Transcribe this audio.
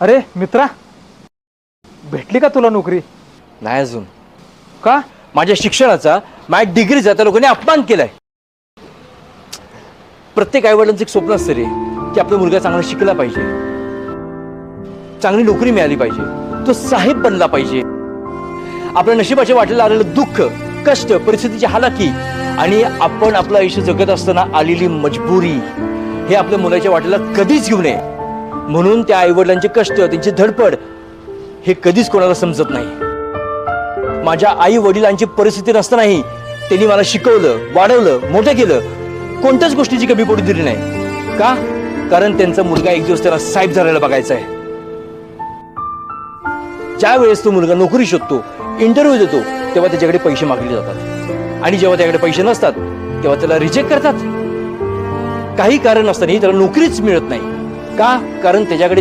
अरे मित्रा, भेटली का तुला नोकरी? नाही अजून. का? माझ्या शिक्षणाचा, माझ्या डिग्रीचा त्या लोकांनी अपमान केलाय. प्रत्येक आईवडिलांचं एक स्वप्न असतं रे, की आपला मुलगा चांगला शिकला पाहिजे, चांगली नोकरी मिळाली पाहिजे, तो साहेब बनला पाहिजे. आपल्या नशिबाच्या वाटेला आलेलं दुःख, कष्ट, परिस्थितीची हालाकी आणि आपण आपलं आयुष्य जगत असताना आलेली मजबुरी हे आपल्या मुलाच्या वाटेला कधीच घेऊ नये. म्हणून त्या आईवडिलांचे कष्ट, त्यांची धडपड हे कधीच कोणाला समजत नाही. माझ्या आई वडिलांची परिस्थिती नसतानाही त्यांनी मला शिकवलं, वाढवलं, मोठं केलं. कोणत्याच गोष्टीची कमी पडू दिली नाही. का? कारण त्यांचा मुलगा एक दिवस त्याला साहेब झालेला बघायचा आहे. ज्या वेळेस तो मुलगा नोकरी शोधतो, इंटरव्ह्यू देतो, तेव्हा त्याच्याकडे पैसे मागले जातात. आणि जेव्हा त्याकडे पैसे नसतात तेव्हा त्याला रिजेक्ट करतात. काही कारण नसतानाही त्याला नोकरीच मिळत नाही. का? कारण त्याच्याकडे